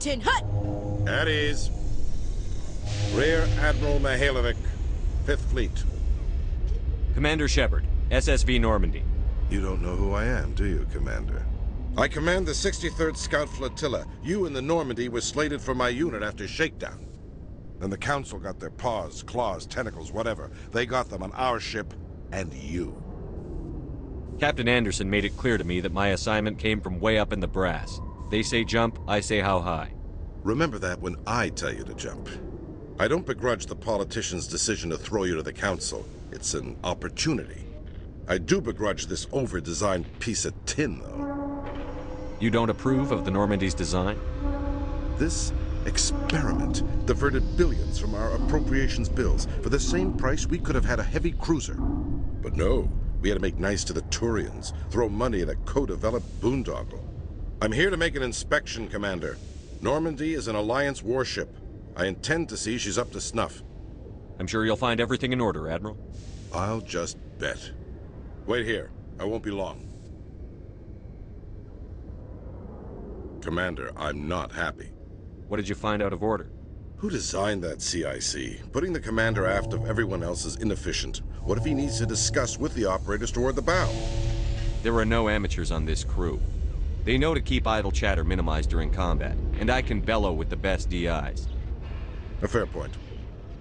Captain, hut! At ease. Rear Admiral Mihailovic, 5th Fleet. Commander Shepard, SSV Normandy. You don't know who I am, do you, Commander? I command the 63rd Scout Flotilla. You and the Normandy were slated for my unit after shakedown. Then the Council got their paws, claws, tentacles, whatever. They got them on our ship, and you. Captain Anderson made it clear to me that my assignment came from way up in the brass. They say jump, I say how high. Remember that when I tell you to jump. I don't begrudge the politician's decision to throw you to the Council. It's an opportunity. I do begrudge this over-designed piece of tin, though. You don't approve of the Normandy's design? This experiment diverted billions from our appropriations bills. For the same price, we could have had a heavy cruiser. But no, we had to make nice to the Turians, throw money at a co-developed boondoggle. I'm here to make an inspection, Commander. Normandy is an Alliance warship. I intend to see she's up to snuff. I'm sure you'll find everything in order, Admiral. I'll just bet. Wait here. I won't be long. Commander, I'm not happy. What did you find out of order? Who designed that CIC? Putting the commander aft of everyone else is inefficient. What if he needs to discuss with the operators toward the bow? There are no amateurs on this crew. They know to keep idle chatter minimized during combat, and I can bellow with the best DIs. A fair point.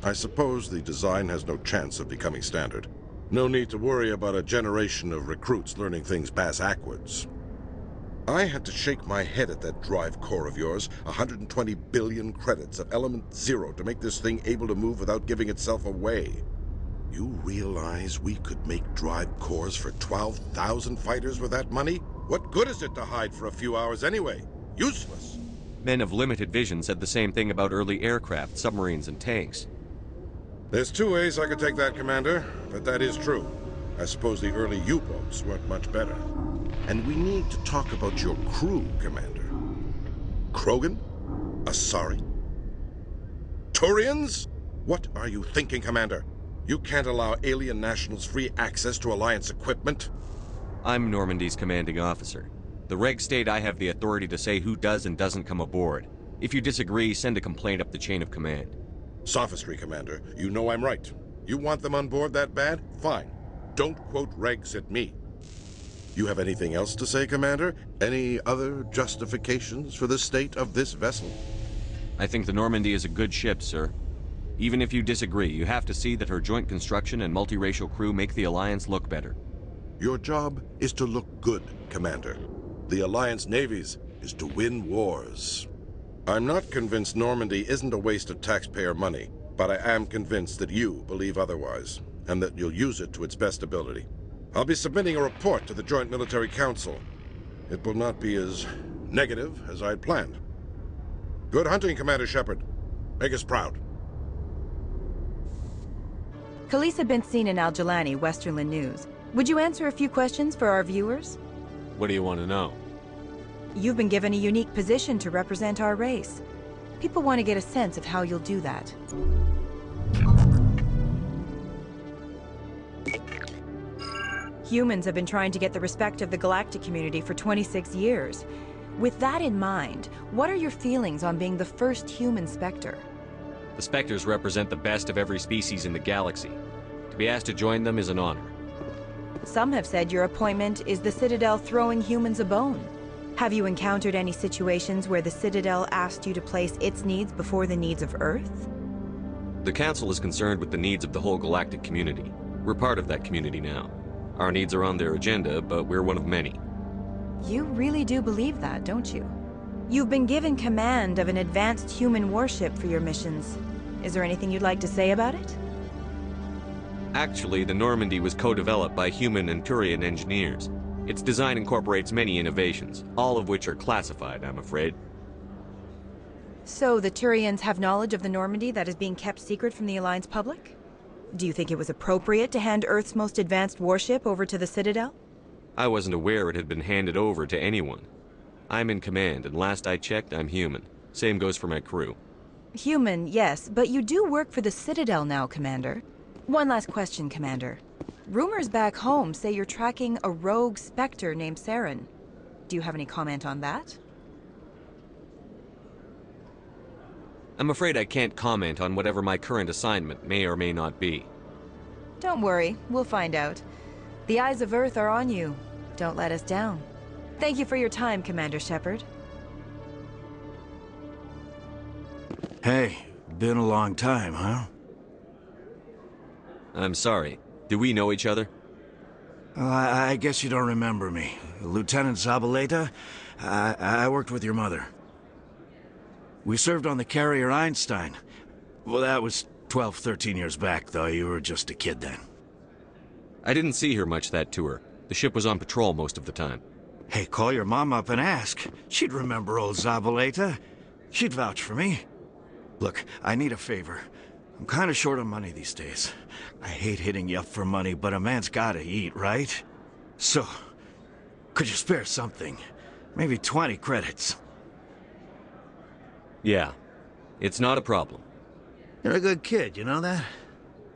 I suppose the design has no chance of becoming standard. No need to worry about a generation of recruits learning things bass-ackwards. I had to shake my head at that drive core of yours. 120 billion credits of element 0 to make this thing able to move without giving itself away. You realize we could make drive cores for 12,000 fighters with that money? What good is it to hide for a few hours anyway? Useless. Men of limited vision said the same thing about early aircraft, submarines, and tanks. There's two ways I could take that, Commander, but that is true. I suppose the early U-boats weren't much better. And we need to talk about your crew, Commander. Krogan? Asari? Turians? What are you thinking, Commander? You can't allow alien nationals free access to Alliance equipment? I'm Normandy's commanding officer. The regs state I have the authority to say who does and doesn't come aboard. If you disagree, send a complaint up the chain of command. Sophistry, Commander. You know I'm right. You want them on board that bad? Fine. Don't quote regs at me. You have anything else to say, Commander? Any other justifications for the state of this vessel? I think the Normandy is a good ship, sir. Even if you disagree, you have to see that her joint construction and multiracial crew make the Alliance look better. Your job is to look good, Commander. The Alliance navies is to win wars. I'm not convinced Normandy isn't a waste of taxpayer money, but I am convinced that you believe otherwise, and that you'll use it to its best ability. I'll be submitting a report to the Joint Military Council. It will not be as negative as I'd planned. Good hunting, Commander Shepard. Make us proud. Khaleesa bint Sina Al-Jalani, Westerland News. Would you answer a few questions for our viewers? What do you want to know? You've been given a unique position to represent our race. People want to get a sense of how you'll do that. Humans have been trying to get the respect of the galactic community for 26 years. With that in mind, what are your feelings on being the first human Spectre? The Spectres represent the best of every species in the galaxy. To be asked to join them is an honor. Some have said your appointment is the Citadel throwing humans a bone. Have you encountered any situations where the Citadel asked you to place its needs before the needs of Earth? The Council is concerned with the needs of the whole galactic community. We're part of that community now. Our needs are on their agenda, but we're one of many. You really do believe that, don't you? You've been given command of an advanced human warship for your missions. Is there anything you'd like to say about it? Actually, the Normandy was co-developed by human and Turian engineers. Its design incorporates many innovations, all of which are classified, I'm afraid. So the Turians have knowledge of the Normandy that is being kept secret from the Alliance public? Do you think it was appropriate to hand Earth's most advanced warship over to the Citadel? I wasn't aware it had been handed over to anyone. I'm in command, and last I checked, I'm human. Same goes for my crew. Human, yes, but you do work for the Citadel now, Commander. One last question, Commander. Rumors back home say you're tracking a rogue Spectre named Saren. Do you have any comment on that? I'm afraid I can't comment on whatever my current assignment may or may not be. Don't worry, we'll find out. The eyes of Earth are on you. Don't let us down. Thank you for your time, Commander Shepard. Hey, been a long time, huh? I'm sorry. Do we know each other? Well, I guess you don't remember me. Lieutenant Zabaleta? I worked with your mother. We served on the carrier Einstein. Well, that was 12, 13 years back, though. You were just a kid then. I didn't see her much that tour. The ship was on patrol most of the time. Hey, call your mom up and ask. She'd remember old Zabaleta. She'd vouch for me. Look, I need a favor. I'm kind of short on money these days. I hate hitting you up for money, but a man's gotta eat, right? So, could you spare something? Maybe 20 credits. Yeah. It's not a problem. You're a good kid, you know that?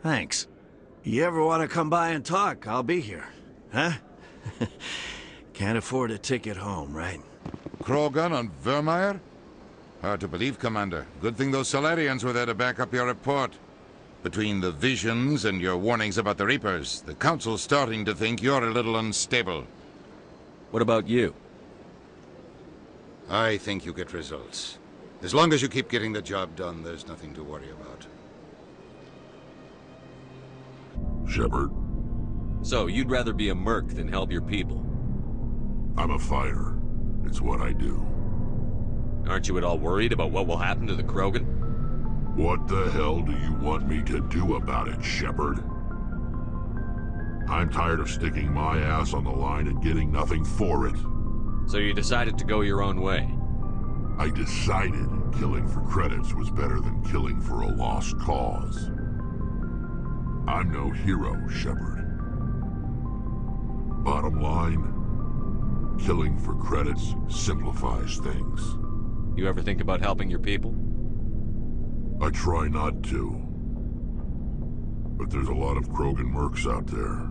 Thanks. You ever want to come by and talk, I'll be here. Huh? Can't afford a ticket home, right? Krogan on Vermeer? Hard to believe, Commander. Good thing those Solarians were there to back up your report. Between the visions and your warnings about the Reapers, the Council's starting to think you're a little unstable. What about you? I think you get results. As long as you keep getting the job done, there's nothing to worry about. Shepard, So, you'd rather be a merc than help your people? I'm a fighter. It's what I do. Aren't you at all worried about what will happen to the Krogan? What the hell do you want me to do about it, Shepard? I'm tired of sticking my ass on the line and getting nothing for it. So you decided to go your own way? I decided killing for credits was better than killing for a lost cause. I'm no hero, Shepard. Bottom line, killing for credits simplifies things. You ever think about helping your people? I try not to. But there's a lot of Krogan mercs out there.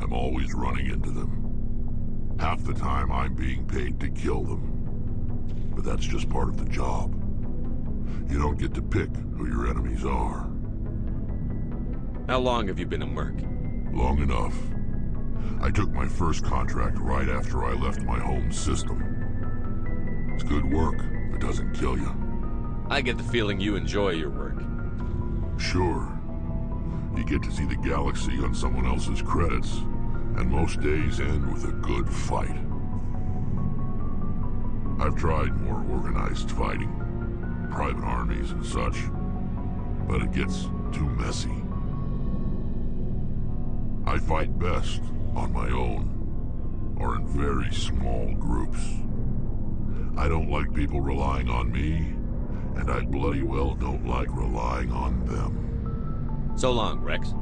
I'm always running into them. Half the time I'm being paid to kill them. But that's just part of the job. You don't get to pick who your enemies are. How long have you been a merc? Long enough. I took my first contract right after I left my home system. It's good work if it doesn't kill you. I get the feeling you enjoy your work. Sure. You get to see the galaxy on someone else's credits, and most days end with a good fight. I've tried more organized fighting, private armies and such, but it gets too messy. I fight best on my own, or in very small groups. I don't like people relying on me, and I bloody well don't like relying on them. So long, Rex.